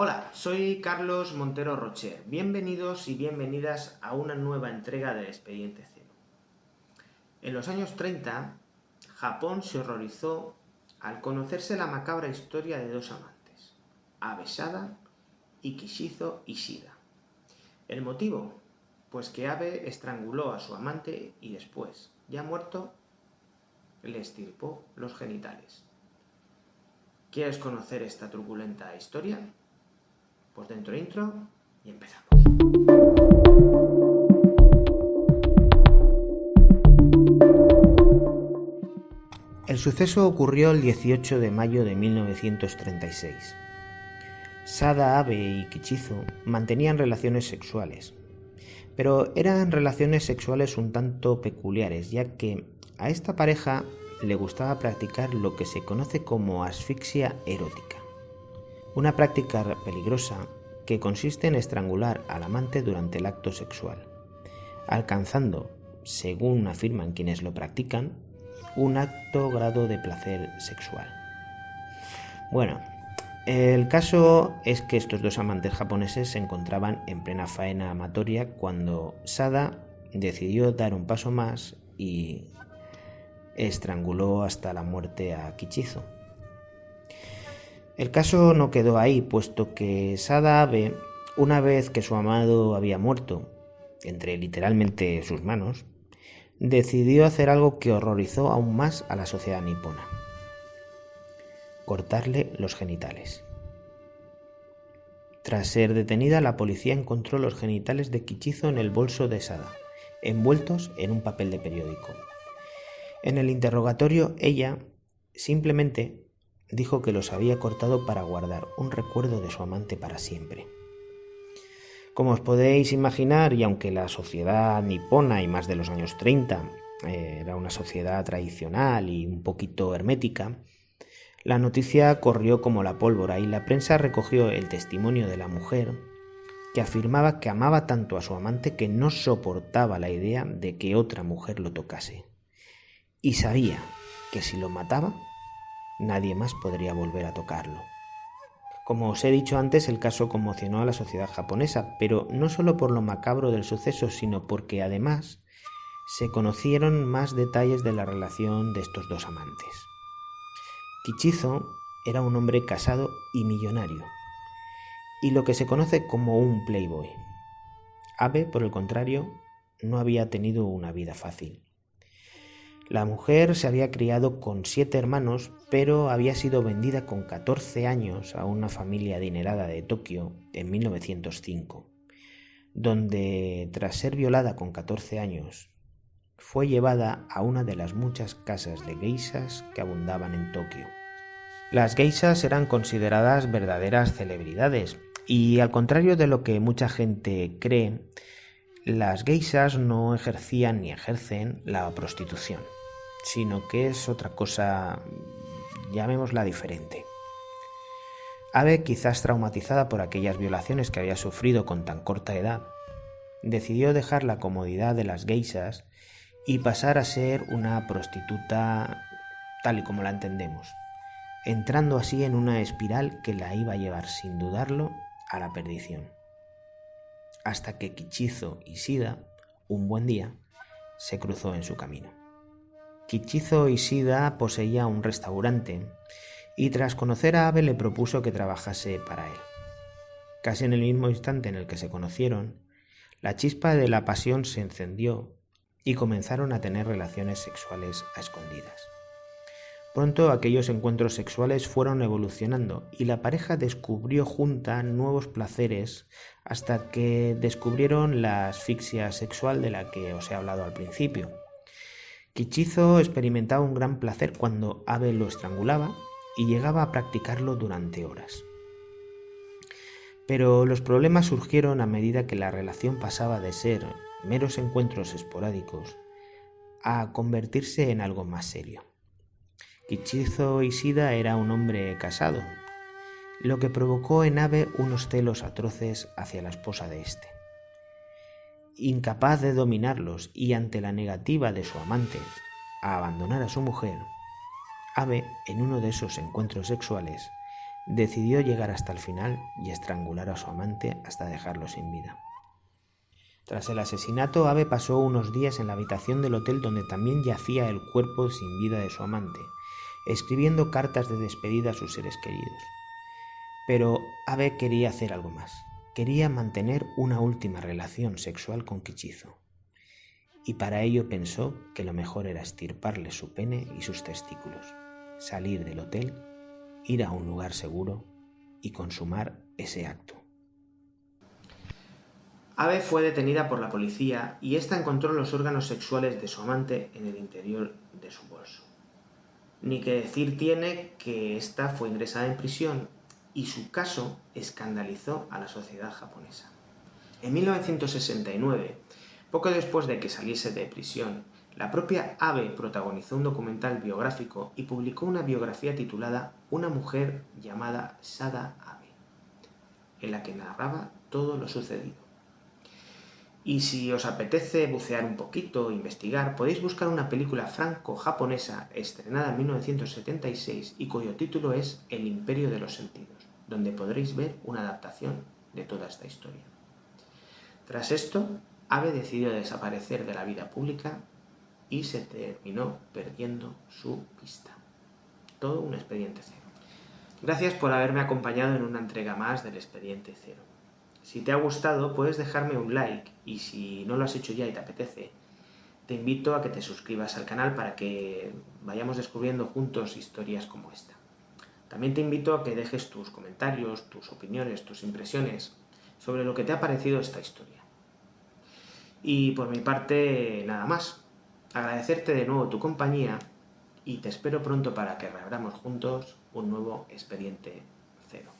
Hola, soy Carlos Montero Rocher. Bienvenidos y bienvenidas a una nueva entrega del Expediente Cero. En los años 30, Japón se horrorizó al conocerse la macabra historia de dos amantes, Abe Sada y Kishizo Ishida. ¿El motivo? Pues que Abe estranguló a su amante y después, ya muerto, le extirpó los genitales. ¿Quieres conocer esta truculenta historia? Pues dentro intro y empezamos. El suceso ocurrió el 18 de mayo de 1936. Sada, Abe y Kishizo mantenían relaciones sexuales, pero eran relaciones sexuales un tanto peculiares, ya que a esta pareja le gustaba practicar lo que se conoce como asfixia erótica. Una práctica peligrosa que consiste en estrangular al amante durante el acto sexual, alcanzando, según afirman quienes lo practican, un alto grado de placer sexual. Bueno, el caso es que estos dos amantes japoneses se encontraban en plena faena amatoria cuando Sada decidió dar un paso más y estranguló hasta la muerte a Kishizo. El caso no quedó ahí, puesto que Sada Abe, una vez que su amado había muerto, entre literalmente sus manos, decidió hacer algo que horrorizó aún más a la sociedad nipona: cortarle los genitales. Tras ser detenida, la policía encontró los genitales de Kishizo en el bolso de Sada, envueltos en un papel de periódico. En el interrogatorio, ella simplemente dijo que los había cortado para guardar un recuerdo de su amante para siempre. Como os podéis imaginar, y aunque la sociedad nipona y más de los años 30 era una sociedad tradicional y un poquito hermética, la noticia corrió como la pólvora y la prensa recogió el testimonio de la mujer, que afirmaba que amaba tanto a su amante que no soportaba la idea de que otra mujer lo tocase, y sabía que si lo mataba, nadie más podría volver a tocarlo. Como os he dicho antes, el caso conmocionó a la sociedad japonesa, pero no solo por lo macabro del suceso, sino porque además se conocieron más detalles de la relación de estos dos amantes. Kishizo era un hombre casado y millonario, y lo que se conoce como un playboy. Abe, por el contrario, no había tenido una vida fácil. La mujer se había criado con 7 hermanos, pero había sido vendida con 14 años a una familia adinerada de Tokio en 1905, donde, tras ser violada con 14 años, fue llevada a una de las muchas casas de geishas que abundaban en Tokio. Las geishas eran consideradas verdaderas celebridades, y al contrario de lo que mucha gente cree, las geishas no ejercían ni ejercen la prostitución, sino que es otra cosa, llamémosla diferente. Abe, quizás traumatizada por aquellas violaciones que había sufrido con tan corta edad, decidió dejar la comodidad de las geishas y pasar a ser una prostituta tal y como la entendemos, entrando así en una espiral que la iba a llevar, sin dudarlo, a la perdición. Hasta que Kishizo Ishida, un buen día, se cruzó en su camino. Kishizo Ishida poseía un restaurante y tras conocer a Abe le propuso que trabajase para él. Casi en el mismo instante en el que se conocieron, la chispa de la pasión se encendió y comenzaron a tener relaciones sexuales a escondidas. Pronto aquellos encuentros sexuales fueron evolucionando y la pareja descubrió junta nuevos placeres hasta que descubrieron la asfixia sexual de la que os he hablado al principio. Kishizo experimentaba un gran placer cuando Abe lo estrangulaba y llegaba a practicarlo durante horas. Pero los problemas surgieron a medida que la relación pasaba de ser meros encuentros esporádicos a convertirse en algo más serio. Kishizo Ishida era un hombre casado, lo que provocó en Abe unos celos atroces hacia la esposa de este. Incapaz de dominarlos y ante la negativa de su amante a abandonar a su mujer, Abe, en uno de esos encuentros sexuales, decidió llegar hasta el final y estrangular a su amante hasta dejarlo sin vida. Tras el asesinato, Abe pasó unos días en la habitación del hotel donde también yacía el cuerpo sin vida de su amante, escribiendo cartas de despedida a sus seres queridos. Pero Abe quería hacer algo más. Quería mantener una última relación sexual con Kichizo. Y para ello pensó que lo mejor era extirparle su pene y sus testículos, salir del hotel, ir a un lugar seguro y consumar ese acto. Abe fue detenida por la policía y ésta encontró los órganos sexuales de su amante en el interior de su bolso. Ni que decir tiene que ésta fue ingresada en prisión y su caso escandalizó a la sociedad japonesa. En 1969, poco después de que saliese de prisión, la propia Abe protagonizó un documental biográfico y publicó una biografía titulada Una mujer llamada Sada Abe, en la que narraba todo lo sucedido. Y si os apetece bucear un poquito, investigar, podéis buscar una película franco-japonesa estrenada en 1976 y cuyo título es El Imperio de los Sentidos, donde podréis ver una adaptación de toda esta historia. Tras esto, Abe decidió desaparecer de la vida pública y se terminó perdiendo su pista. Todo un expediente cero. Gracias por haberme acompañado en una entrega más del expediente cero. Si te ha gustado, puedes dejarme un like y si no lo has hecho ya y te apetece, te invito a que te suscribas al canal para que vayamos descubriendo juntos historias como esta. También te invito a que dejes tus comentarios, tus opiniones, tus impresiones sobre lo que te ha parecido esta historia. Y por mi parte, nada más. Agradecerte de nuevo tu compañía y te espero pronto para que reabramos juntos un nuevo expediente cero.